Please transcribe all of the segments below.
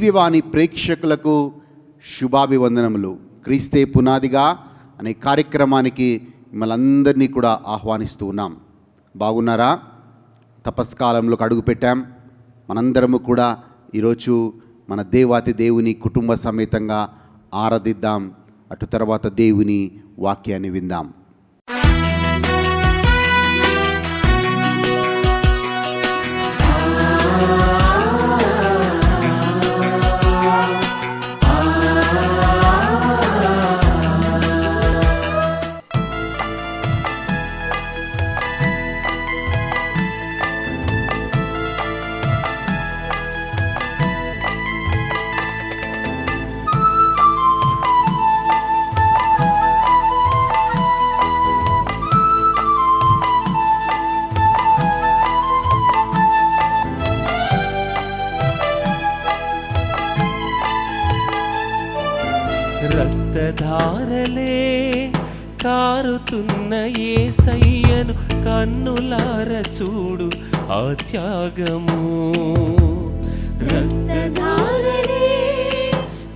దివ్యవాణి ప్రేక్షకులకు శుభాభివందనములు. క్రీస్తే పునాదిగా అనే కార్యక్రమానికి మిమ్మల్ని అందరినీ కూడా ఆహ్వానిస్తూ ఉన్నాం. బాగున్నారా? తపస్కాలంలోకి అడుగుపెట్టాం. మనందరము కూడా ఈరోజు మన దేవాతి దేవుని కుటుంబ సమేతంగా ఆరాధిద్దాం. అటు తర్వాత దేవుని వాక్యాన్ని విందాం. రక్తధారలే కారుతున్న యేసయ్యను కన్నులార చూడు ఆ త్యాగము. రక్తధారలే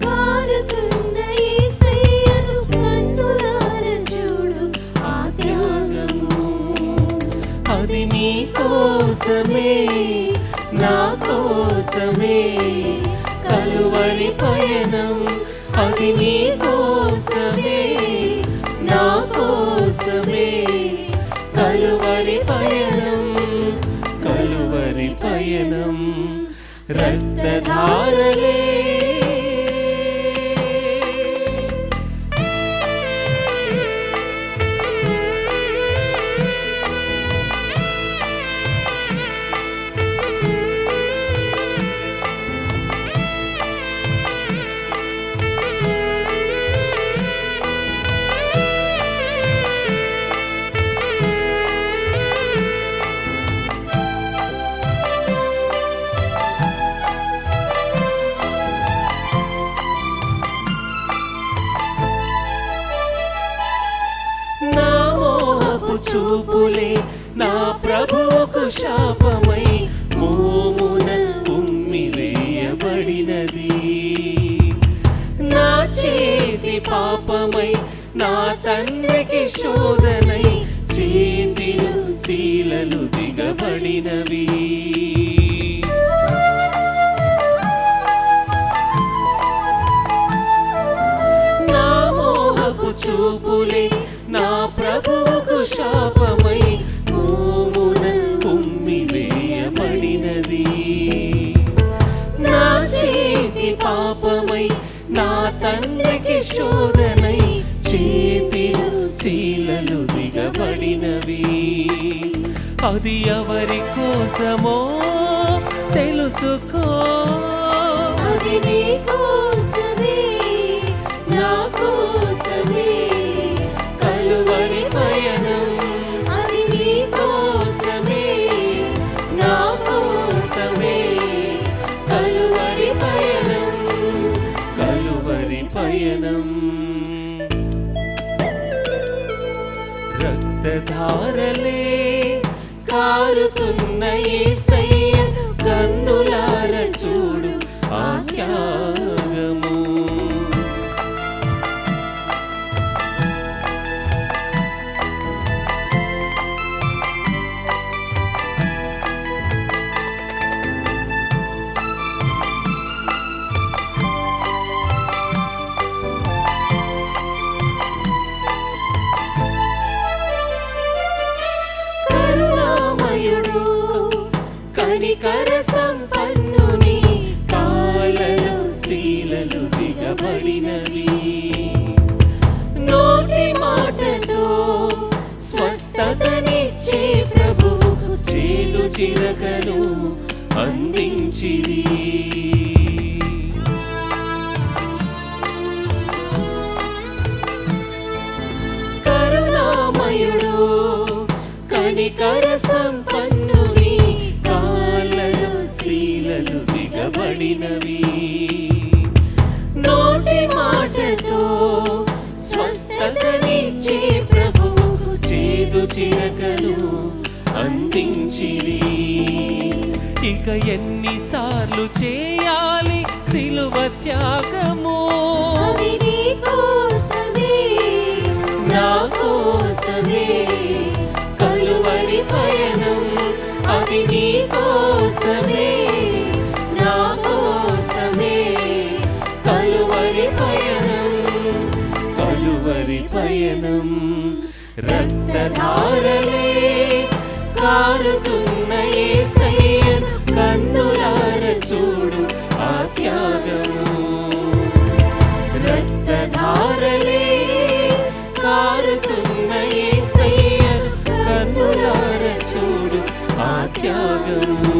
కారుతున్న యేసయ్యను కన్నులార చూడు ఆ త్యాగము. అది నీ కోసమే నా కోసమే కలువరి పయనం. అది నీ కోసమే నా కోసమే కలువరి పయనం, కలువరి పయనం. రక్తధారలే చూపులే నా ప్రభువుకు శాపమై మోమున ఉమ్మి వేయబడినది. నా చేతి పాపమై నా తండ్రికి శోధనై చేతిలో శీలలు దిగబడినవి. నా మోహపు చూపులే నా ప్రభువుకు శాపమై మోమున ఉమ్మి వేయబడినది. నా చేతి పాపమై నా తండ్రికి శోధనై చేతిలో శీలలు దిగబడినవి. అది ఎవరి కోసమో తెలుసుకో. అది నీ కోసమే నా కోసమే కలువరి పయనం. అది నీ కోసమే నా కోసమే కలువరి పయనం, కలువరి పయనం. రక్తధారలే కారుతున్న యేసయ్యను కన్నులార చూడు ఆ త్యాగము. కనికర సంపన్నుని కాళ్ళలో శీలలు దిగబడినవి. నోటి మాటతో స్వస్థతనిచ్చే ప్రభువుకు చేదు చిరకను అందించిరి. కరుణామయుడు కనికర సంపన్నుని కాళ్ళలో శీలలు దిగబడినవి. నోటి మాటతో స్వస్థతనిచ్చే ప్రభువుకు చేదు చిరకను అందించిరి. ఇక ఎన్నిసార్లు చేయాలి సిలువ త్యాగము అది నీ కోసమే, నా కోసమే కలువరి పయనం అది నీ కోసమే నా కోసమే కలువరి పయనం కలువరి పయనం రక్తధారలే కారుతున్న యేసయ్యను కన్నులార చూడు ఆ త్యాగము రక్తధారలే కారుతున్న యేసయ్యను కన్నులార చూడు ఆ త్యాగము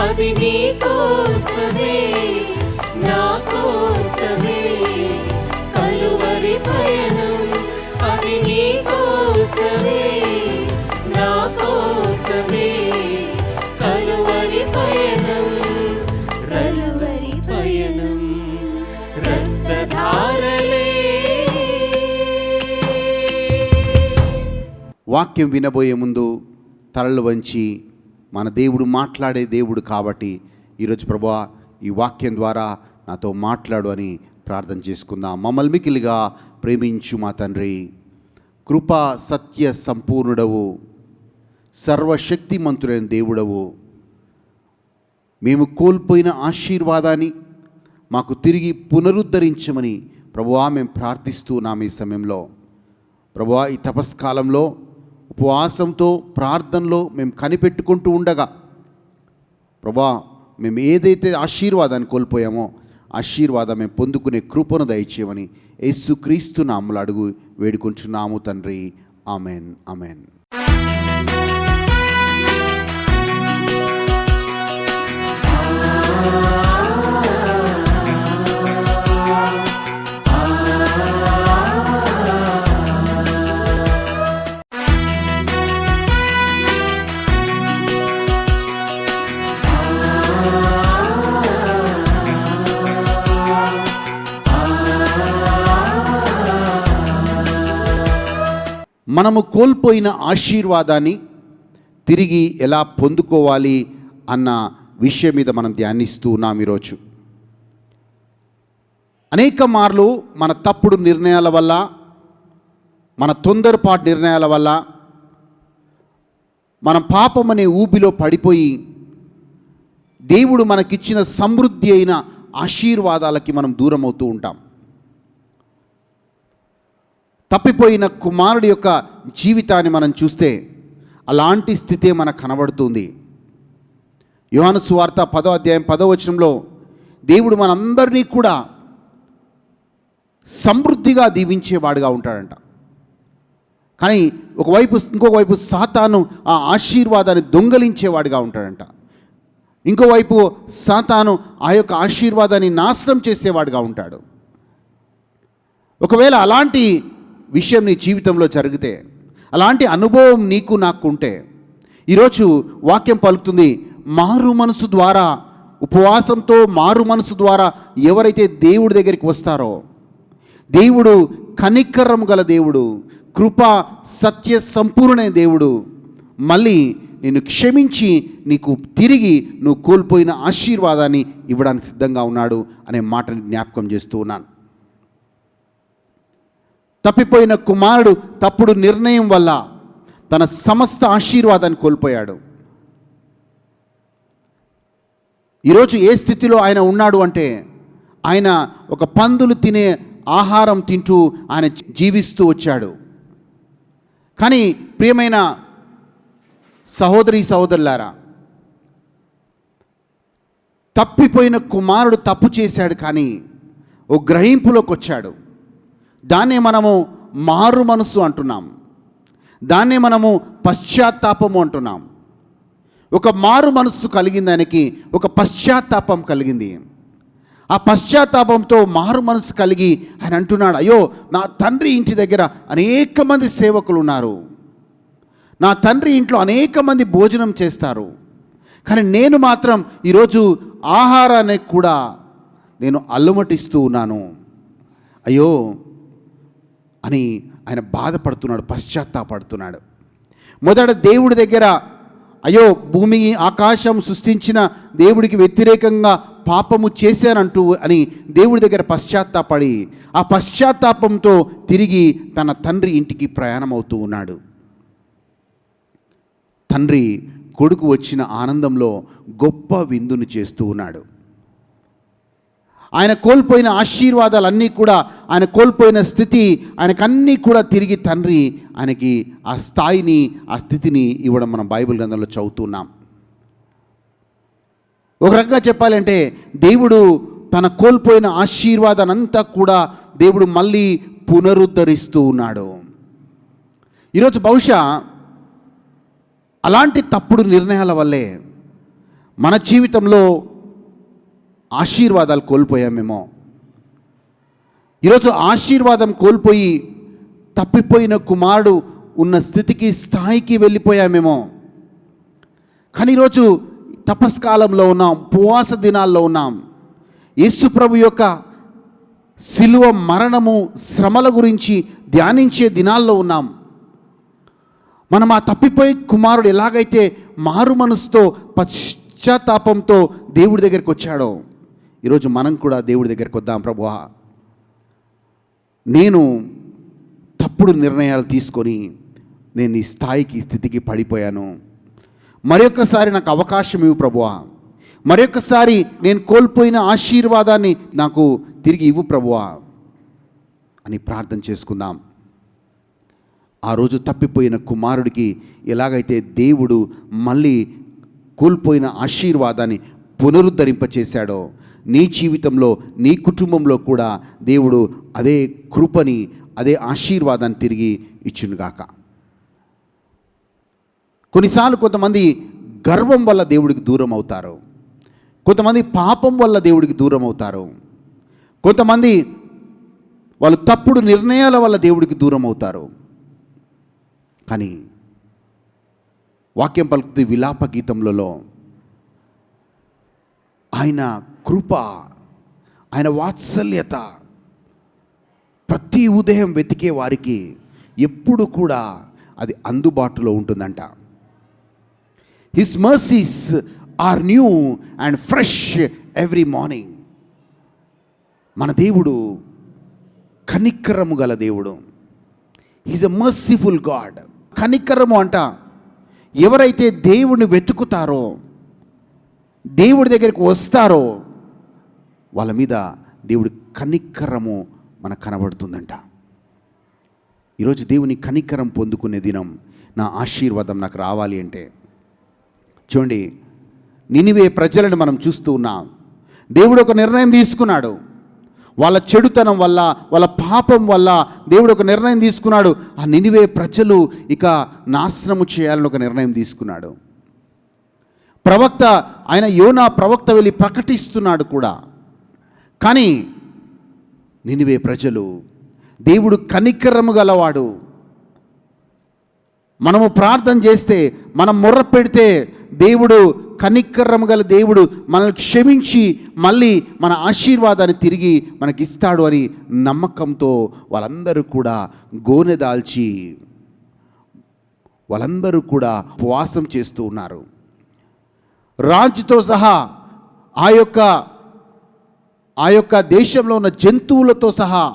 అది నీ కోసమే నా కోసమే కలువరి పయనం అది నీ కోసమే నా కోసమే కలువరి పయనం కలువరి పయనం రక్తధారలే. వాక్యం వినబోయే ముందు తలలు వంచి మన దేవుడు మాట్లాడే దేవుడు కాబట్టి ఈరోజు ప్రభువా ఈ వాక్యం ద్వారా నాతో మాట్లాడు అని ప్రార్థన చేసుకుందాం. మమ్మల్ని మికిలిగా ప్రేమించు మా తండ్రి, కృపా సత్య సంపూర్ణుడవు, సర్వశక్తిమంతుడైన దేవుడవు, మేము కోల్పోయిన ఆశీర్వాదాన్ని మాకు తిరిగి పునరుద్ధరించమని ప్రభువా మేము ప్రార్థిస్తున్నాం. ఈ సమయంలో ప్రభువా ఈ తపస్కాలంలో ఉపవాసంతో ప్రార్థనలో మేము కనిపెట్టుకుంటూ ఉండగా ప్రభువా మేము ఏదైతే ఆశీర్వాదాన్ని కోల్పోయామో ఆశీర్వాదం మేము పొందుకునే కృపను దయచేయమని యేసుక్రీస్తు నామములో అడుగు వేడుకుంటున్నాము తండ్రి. Amen amen. మనము కోల్పోయిన ఆశీర్వాదాన్ని తిరిగి ఎలా పొందుకోవాలి అన్న విషయం మీద మనం ధ్యానిస్తూ ఉన్నాం. ఈరోజు అనేక మార్లు మన తప్పుడు నిర్ణయాల వల్ల, మన తొందరపాటు నిర్ణయాల వల్ల మనం పాపం అనే ఊబిలో పడిపోయి దేవుడు మనకిచ్చిన సమృద్ధి అయిన ఆశీర్వాదాలకి మనం దూరం అవుతూ ఉంటాం. తప్పిపోయిన కుమారుడి యొక్క జీవితాన్ని మనం చూస్తే అలాంటి స్థితే మనకు కనబడుతుంది. యోహాను సువార్త 10వ అధ్యాయం 10వ వచనంలో దేవుడు మనందరినీ కూడా సమృద్ధిగా దీవించేవాడుగా ఉంటాడంట. కానీ ఇంకొక వైపు సాతాను ఆ ఆశీర్వాదాన్ని దొంగలించేవాడుగా ఉంటాడంట. ఇంకోవైపు సాతాను ఆ యొక్క ఆశీర్వాదాన్ని నాశనం చేసేవాడుగా ఉంటాడు. ఒకవేళ అలాంటి విషయం నీ జీవితంలో జరిగితే, అలాంటి అనుభవం నీకు నాకు ఉంటే, ఈరోజు వాక్యం పలుకుతుంది, మారు మనసు ద్వారా, ఉపవాసంతో మారు మనసు ద్వారా ఎవరైతే దేవుడి దగ్గరికి వస్తారో, దేవుడు కనికరం గల దేవుడు, కృపా సత్య సంపూర్ణమైన దేవుడు మళ్ళీ నిన్ను క్షమించి నీకు తిరిగి నువ్వు కోల్పోయిన ఆశీర్వాదాన్ని ఇవ్వడానికి సిద్ధంగా ఉన్నాడు అనే మాటని జ్ఞాపకం చేస్తూ ఉన్నాను. తప్పిపోయిన కుమారుడు తప్పుడు నిర్ణయం వల్ల తన సమస్త ఆశీర్వాదాన్ని కోల్పోయాడు. ఈరోజు ఏ స్థితిలో ఆయన ఉన్నాడు అంటే, ఆయన ఒక పందులు తినే ఆహారం తింటూ ఆయన జీవిస్తూ వచ్చాడు. కానీ ప్రియమైన సహోదరి సహోదరులారా, తప్పిపోయిన కుమారుడు తప్పు చేశాడు, కానీ ఓ గ్రహింపులోకి వచ్చాడు. దాన్నే మనము మారు మనసు అంటున్నాం, దాన్నే మనము పశ్చాత్తాపము అంటున్నాం. ఒక మారు మనస్సు కలిగింది ఆయనకి, ఒక పశ్చాత్తాపం కలిగింది. ఆ పశ్చాత్తాపంతో మారు మనసు కలిగి ఆయన అంటున్నాడు, అయ్యో నా తండ్రి ఇంటి దగ్గర అనేక మంది సేవకులు ఉన్నారు, నా తండ్రి ఇంట్లో అనేక మంది భోజనం చేస్తారు, కానీ నేను మాత్రం ఈరోజు ఆహారానికి కూడా నేను అల్లుమటిస్తూ ఉన్నాను, అయ్యో అని ఆయన బాధపడుతున్నాడు, పశ్చాత్తాపడుతున్నాడు. మొదట దేవుడి దగ్గర అయ్యో భూమి ఆకాశం సృష్టించిన దేవుడికి వ్యతిరేకంగా పాపము చేశానంటూ అని దేవుడి దగ్గర పశ్చాత్తాపడి ఆ పశ్చాత్తాపంతో తిరిగి తన తండ్రి ఇంటికి ప్రయాణమవుతూ ఉన్నాడు. తండ్రి కొడుకు వచ్చిన ఆనందంలో గొప్ప విందును చేస్తూ ఉన్నాడు. ఆయన కోల్పోయిన ఆశీర్వాదాలన్నీ కూడా, ఆయన కోల్పోయిన స్థితి, ఆయనకన్నీ కూడా తిరిగి తండ్రి ఆయనకి ఆ స్థాయిని, ఆ స్థితిని ఇవ్వడం మనం బైబిల్ గ్రంథంలో చదువుతున్నాం. ఒక రకంగా చెప్పాలంటే దేవుడు తన కోల్పోయిన ఆశీర్వాదానంతా కూడా దేవుడు మళ్ళీ పునరుద్ధరిస్తూ ఉన్నాడు. ఈరోజు బహుశా అలాంటి తప్పుడు నిర్ణయాల వల్లే మన జీవితంలో ఆశీర్వాదాలు కోల్పోయామేమో. ఈరోజు ఆశీర్వాదం కోల్పోయి తప్పిపోయిన కుమారుడు ఉన్న స్థితికి, స్థాయికి వెళ్ళిపోయామేమో. కానీ ఈరోజు తపస్కాలంలో ఉన్నాం, ఉపవాస దినాల్లో ఉన్నాం. యేసు ప్రభు యొక్క శిలువ మరణము, శ్రమల గురించి ధ్యానించే దినాల్లో ఉన్నాం. మనం ఆ తప్పిపోయి కుమారుడు ఎలాగైతే మారు మనసుతో పశ్చాత్తాపంతో దేవుడి దగ్గరికి వచ్చాడో, ఈరోజు మనం కూడా దేవుడి దగ్గరికి వద్దాం. ప్రభువా, నేను తప్పుడు నిర్ణయాలు తీసుకొని నేను ఈ స్థాయికి, స్థితికి పడిపోయాను. మరొకసారి నాకు అవకాశం ఇవ్వు ప్రభువా, మరొకసారి నేను కోల్పోయిన ఆశీర్వాదాన్ని నాకు తిరిగి ఇవ్వు ప్రభువా అని ప్రార్థన చేసుకుందాం. ఆ రోజు తప్పిపోయిన కుమారుడికి ఎలాగైతే దేవుడు మళ్ళీ కోల్పోయిన ఆశీర్వాదాన్ని పునరుద్ధరింపచేశాడో, నీ జీవితంలో, నీ కుటుంబంలో కూడా దేవుడు అదే కృపని, అదే ఆశీర్వాదాన్ని తిరిగి ఇచ్చునుగాక. కొన్నిసార్లు కొంతమంది గర్వం వల్ల దేవుడికి దూరం అవుతారు, కొంతమంది పాపం వల్ల దేవుడికి దూరం అవుతారు, కొంతమంది వాళ్ళు తప్పుడు నిర్ణయాల వల్ల దేవుడికి దూరం అవుతారు. కానీ వాక్యం పలుకుతుంది విలాప గీతములలో ఆయన కృప, ఆయన వాత్సల్యత ప్రతి ఉదయం వెతికే వారికి ఎప్పుడు కూడా అది అందుబాటులో ఉంటుందంట. His mercies are new and fresh every morning. మన దేవుడు కనికరము గల దేవుడు. He's a merciful God. కనికరము అంట, ఎవరైతే దేవుడిని వెతుకుతారో, దేవుడి దగ్గరికి వస్తారో వాళ్ళ మీద దేవుడి కనికరము మనకు కనబడుతుందంట. ఈరోజు దేవుని కనికరం పొందుకునే దినం, నా ఆశీర్వాదం నాకు రావాలి అంటే, చూడండి, నినివే ప్రజలను మనం చూస్తూ ఉన్నాం. దేవుడు ఒక నిర్ణయం తీసుకున్నాడు. వాళ్ళ చెడుతనం వల్ల, వాళ్ళ పాపం వల్ల దేవుడు ఒక నిర్ణయం తీసుకున్నాడు. ఆ నినివే ప్రజలు ఇక నాశనము చేయాలని ఒక నిర్ణయం తీసుకున్నాడు. ప్రవక్త ఆయన యోనా ప్రవక్త వెళ్ళి ప్రకటిస్తున్నాడు కూడా. కానీ నినివే ప్రజలు, దేవుడు కనికరము గలవాడు. మనము ప్రార్థన చేస్తే, మనం మొర్ర పెడితే దేవుడు కనికరము గల దేవుడు మనల్ని క్షమించి మళ్ళీ మన ఆశీర్వాదాన్ని తిరిగి మనకిస్తాడు అని నమ్మకంతో వాళ్ళందరూ కూడా గోనె దాల్చి వాళ్ళందరూ కూడా ఉపవాసం చేస్తూ ఉన్నారు. రాజుతో సహా ఆ యొక్క దేశంలో ఉన్న జంతువులతో సహా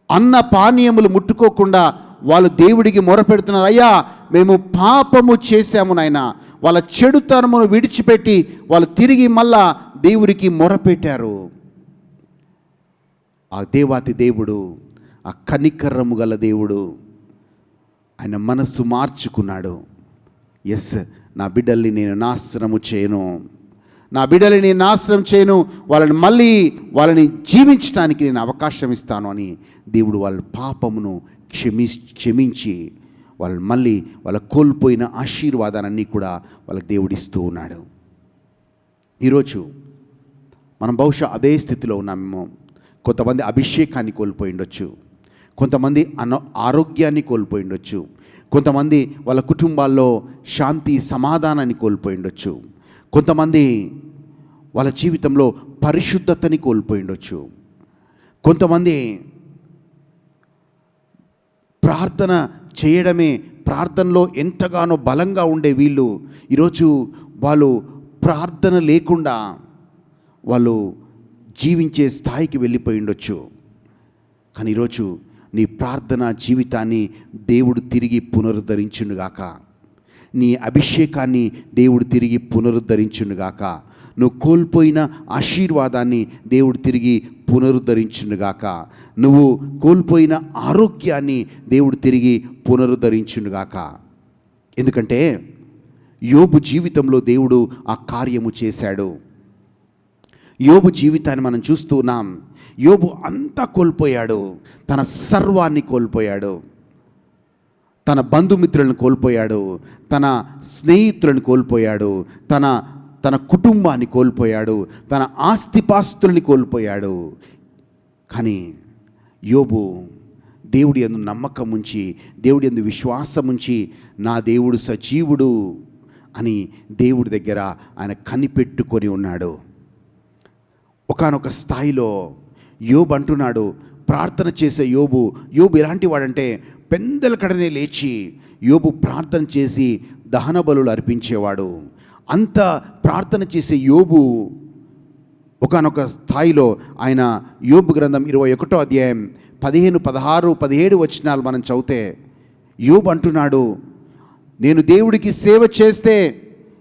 అన్న పానీయములు ముట్టుకోకుండా వాళ్ళు దేవుడికి మొరపెడుతున్నారు. అయ్యా, మేము పాపము చేశాము నాయనా. వాళ్ళ చెడుతనమును విడిచిపెట్టి వాళ్ళు తిరిగి మళ్ళా దేవుడికి మొరపెట్టారు. ఆ దేవాతి దేవుడు, ఆ కనికరము గల దేవుడు ఆయన మనస్సు మార్చుకున్నాడు. ఎస్, నా బిడ్డల్ని నేను నాశనము చేయను, నా బిడ్డల్ని నేను నాశనం చేయను, వాళ్ళని జీవించడానికి నేను అవకాశం ఇస్తాను అని దేవుడు వాళ్ళ పాపమును క్షమించి వాళ్ళు మళ్ళీ వాళ్ళ కోల్పోయిన ఆశీర్వాదాలన్నీ కూడా వాళ్ళకి దేవుడిస్తూ ఉన్నాడు. ఈరోజు మనం బహుశా అదే స్థితిలో ఉన్నామేమో. కొంతమంది అభిషేకాన్ని కోల్పోయి ఉండొచ్చు, కొంతమంది ఆరోగ్యాన్ని కోల్పోయి ఉండొచ్చు, కొంతమంది వాళ్ళ కుటుంబాల్లో శాంతి సమాధానాన్ని కోల్పోయి ఉండొచ్చు, కొంతమంది వాళ్ళ జీవితంలో పరిశుద్ధతని కోల్పోయి ఉండొచ్చు, కొంతమంది ప్రార్థన చేయడమే ప్రార్థనలో ఎంతగానో బలంగా ఉండే వీళ్ళు ఈరోజు వాళ్ళు ప్రార్థన లేకుండా వాళ్ళు జీవించే స్థాయికి వెళ్ళిపోయి ఉండొచ్చు. కానీ ఈరోజు నీ ప్రార్థన జీవితాన్ని దేవుడు తిరిగి పునరుద్ధరించునుగాక. నీ అభిషేకాన్ని దేవుడు తిరిగి పునరుద్ధరించునుగాక. నువ్వు కోల్పోయిన ఆశీర్వాదాన్ని దేవుడు తిరిగి పునరుద్ధరించునుగాక. నువ్వు కోల్పోయిన ఆరోగ్యాన్ని దేవుడు తిరిగి పునరుద్ధరించునుగాక. ఎందుకంటే యోబు జీవితంలో దేవుడు ఆ కార్యము చేశాడు. యోబు జీవితాన్ని మనం చూస్తూ ఉన్నాం. యోబు అంతా కోల్పోయాడు. తన సర్వాన్ని కోల్పోయాడు. తన బంధుమిత్రులను కోల్పోయాడు. తన స్నేహితులను కోల్పోయాడు. తన కుటుంబాన్ని కోల్పోయాడు. తన ఆస్తిపాస్తుల్ని కోల్పోయాడు. కానీ యోబు దేవుడి యందు నమ్మకం ఉంచి, దేవుడి యందు విశ్వాసం ఉంచి, నా దేవుడు సజీవుడు అని దేవుడి దగ్గర ఆయన కనిపెట్టుకొని ఉన్నాడు. ఒకానొక స్థాయిలో యోబు అంటున్నాడు, ప్రార్థన చేసే యోబు ఎలాంటి వాడంటే పెందల కడనే లేచి యోబు ప్రార్థన చేసి దహన బలులు అర్పించేవాడు. అంత ప్రార్థన చేసే యోబు ఒకానొక స్థాయిలో ఆయన యోబు గ్రంథం 21వ అధ్యాయం 15, 16, 17 వచనాలు మనం చదివితే యోబు అంటున్నాడు, నేను దేవుడికి సేవ చేస్తే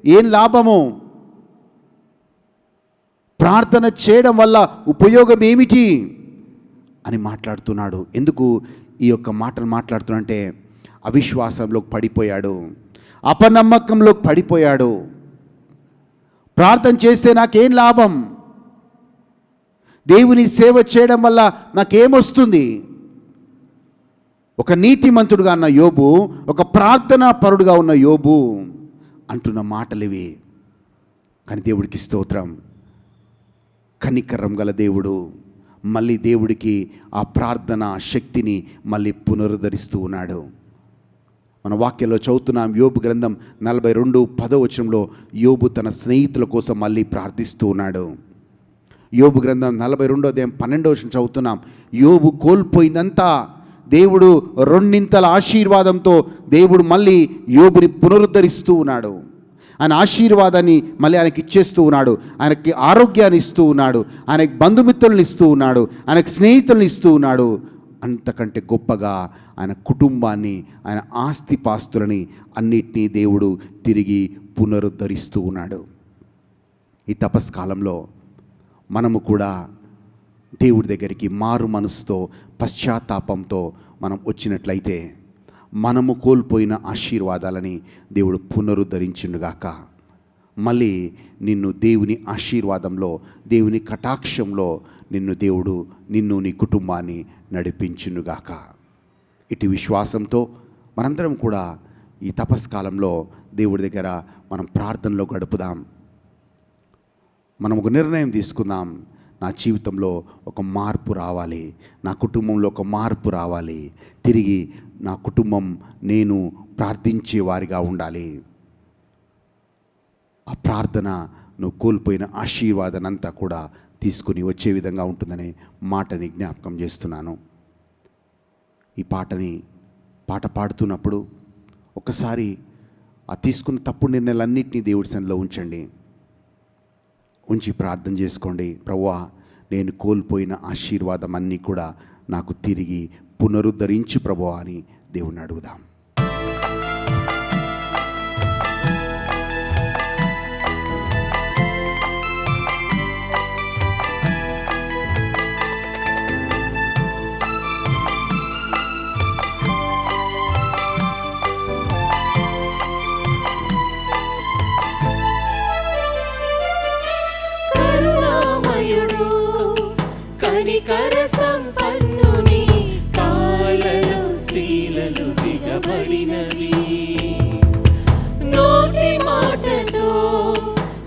ఏం లాభము? ప్రార్థన చేయడం వల్ల ఉపయోగం ఏమిటి అని మాట్లాడుతున్నాడు. ఎందుకు ఈ యొక్క మాటలు మాట్లాడుతున్నాడంటే అవిశ్వాసంలోకి పడిపోయాడు, అపనమ్మకంలోకి పడిపోయాడు. ప్రార్థన చేస్తే నాకేం లాభం? దేవుని సేవ చేయడం వల్ల నాకేమొస్తుంది? ఒక నీతిమంతుడుగా ఉన్న యోబు, ఒక ప్రార్థనా పరుడుగా ఉన్న యోబు అంటున్న మాటలు ఇవి. కానీ దేవుడికి స్తోత్రం, కనికరం గల దేవుడు మళ్ళీ దేవుడికి ఆ ప్రార్థన శక్తిని మళ్ళీ పునరుద్ధరిస్తూ ఉన్నాడు. మన వాక్యంలో చదువుతున్నాం, యోబు గ్రంథం 42:10 యోబు తన స్నేహితుల కోసం మళ్ళీ ప్రార్థిస్తూ ఉన్నాడు. యోబు గ్రంథం 42:12 చదువుతున్నాం, యోబు కోల్పోయిందంతా దేవుడు రెండింతల ఆశీర్వాదంతో దేవుడు మళ్ళీ యోబుని పునరుద్ధరిస్తూ ఉన్నాడు. ఆయన ఆశీర్వాదాన్ని మళ్ళీ ఆయనకి ఇచ్చేస్తూ ఉన్నాడు. ఆయనకి ఆరోగ్యాన్ని ఇస్తూ ఉన్నాడు. ఆయనకి బంధుమిత్రులను ఇస్తూ ఉన్నాడు. ఆయనకి స్నేహితులను ఇస్తూ ఉన్నాడు. అంతకంటే గొప్పగా ఆయన కుటుంబాన్ని, ఆయన ఆస్తిపాస్తులని అన్నిటినీ దేవుడు తిరిగి పునరుద్ధరిస్తూ ఉన్నాడు. ఈ తపస్కాలంలో మనము కూడా దేవుడి దగ్గరికి మారు మనసుతో, పశ్చాత్తాపంతో మనం వచ్చినట్లయితే మనము కోల్పోయిన ఆశీర్వాదాలని దేవుడు పునరుద్ధరించునుగాక. మళ్ళీ నిన్ను దేవుని ఆశీర్వాదంలో, దేవుని కటాక్షంలో దేవుడు నిన్ను, నీ కుటుంబాన్ని నడిపించునుగాక. ఇటు విశ్వాసంతో మనందరం కూడా ఈ తపస్కాలంలో దేవుడి దగ్గర మనం ప్రార్థనలో గడుపుదాం. మనం ఒక నిర్ణయం తీసుకుందాం, నా జీవితంలో ఒక మార్పు రావాలి, నా కుటుంబంలో ఒక మార్పు రావాలి, తిరిగి నా కుటుంబం నేను ప్రార్థించే వారిగా ఉండాలి. ఆ ప్రార్థన నువ్వు కోల్పోయిన ఆశీర్వాదానంతా కూడా తీసుకుని వచ్చే విధంగా ఉంటుందనే మాటని జ్ఞాపకం చేస్తున్నాను. ఈ పాట పాడుతున్నప్పుడు ఒకసారి ఆ తీసుకున్న తప్పుడు నిర్ణయాలన్నింటినీ దేవుడి సన్నిధిలో ఉంచి ప్రార్థన చేసుకోండి. ప్రభువా, నేను కోల్పోయిన ఆశీర్వాదం అన్నీ కూడా నాకు తిరిగి పునరుద్ధరించు ప్రభువా అని దేవుణ్ణి అడుగుదాం. కనికర సంపన్నుని కాళ్ళలో శీలలు దిగబడినవి, నోటి మాటతో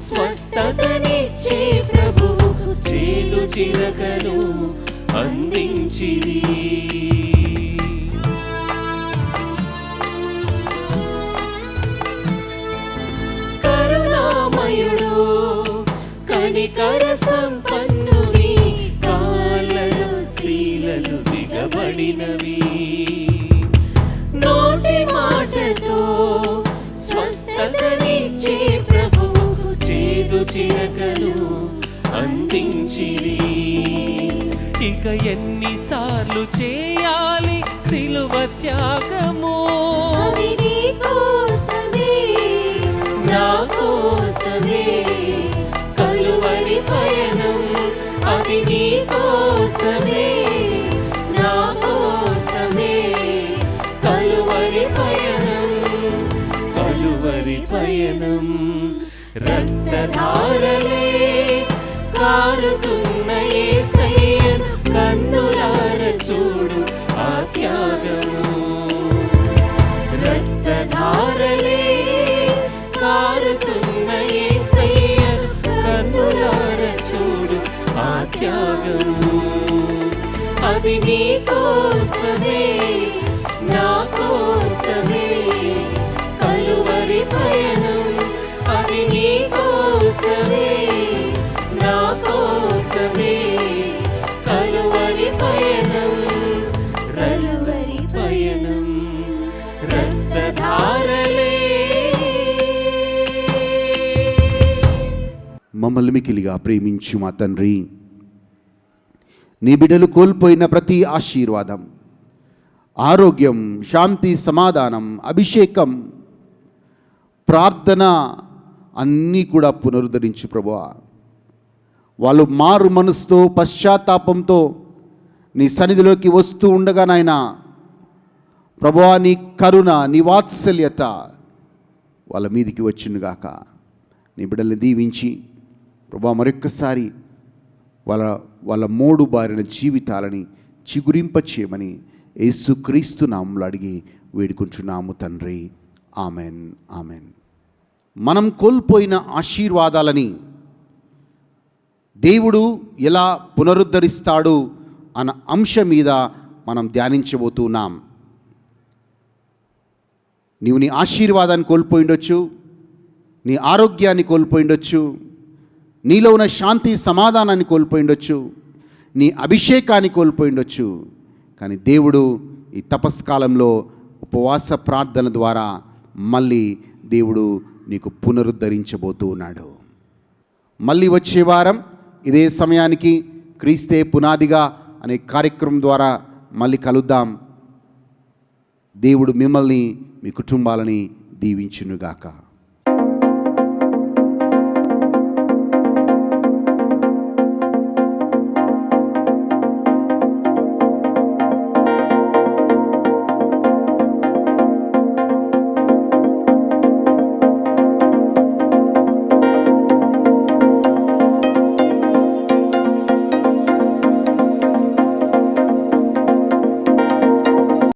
స్వస్థతనిచ్చే ప్రభువు చేదు చిరకను అందించిరి. కరుణామయుడు కనికర సంపన్నుని కాళ్ళలో శీలలు దిగబడినవి, నోటి మాటతో అందించిరి. ఇక ఎన్నిసార్లు చేయాలి సిలువ త్యాగము? అది నీ కోసమే, నా కోసమే కలువరి పయనం, అది నీ కోసమే, నా కోసమే కలువరి పయనం, కలువరి పయనం. రక్తధారలే కారుతున్న యేసయ్యను కన్నులార చూడు ఆ త్యాగము. రక్తధారలే కారుతున్న యేసయ్యను కన్నులార చూడు ఆ త్యాగము. అది నీ కోసమే, నా కోసమే కలువరి పయనం, అది నీ కోసమే, నా కోసమే కలువరి పయనం, కలువరి పయనం. రక్తధారలే. మమ్మల్ని మికిలిగా ప్రేమించు మా తండ్రి, నీ బిడ్డలు కోల్పోయిన ప్రతి ఆశీర్వాదం, ఆరోగ్యం, శాంతి, సమాధానం, అభిషేకం, ప్రార్థన అన్నీ కూడా పునరుద్ధరించు ప్రభువా. వాళ్ళు మారు మనసుతో పశ్చాత్తాపంతో నీ సన్నిధిలోకి వస్తూ ఉండగా నాయనా ప్రభువా, నీ కరుణ, నీ వాత్సల్యత వాళ్ళ మీదికి వచ్చిండుగాక. నీ బిడ్డల్ని దీవించి ప్రభువా మరొక్కసారి వాళ్ళ మోడు బారిన జీవితాలని చిగురింప చేయమని యేసుక్రీస్తు నామములో అడిగి వేడుకుంటున్నాము తండ్రి. Amen, amen. మనం కోల్పోయిన ఆశీర్వాదాలని దేవుడు ఎలా పునరుద్ధరిస్తాడు అన్న అంశం మీద మనం ధ్యానించబోతున్నాం. నీవు నీ ఆశీర్వాదాన్ని కోల్పోయిండొచ్చు, నీ ఆరోగ్యాన్ని కోల్పోయిండొచ్చు, నీలో ఉన్న శాంతి సమాధానాన్ని కోల్పోయిండొచ్చు, నీ అభిషేకాన్ని కోల్పోయిండొచ్చు. కానీ దేవుడు ఈ తపస్కాలంలో ఉపవాస ప్రార్థన ద్వారా మళ్ళీ దేవుడు నీకు పునరుద్ధరించబోతూ ఉన్నాడు. మళ్ళీ వచ్చే వారం ఇదే సమయానికి క్రీస్తే పునాదిగా అనే కార్యక్రమం ద్వారా మళ్ళీ కలుద్దాం. దేవుడు మిమ్మల్ని, మీ కుటుంబాలని దీవించునుగాక.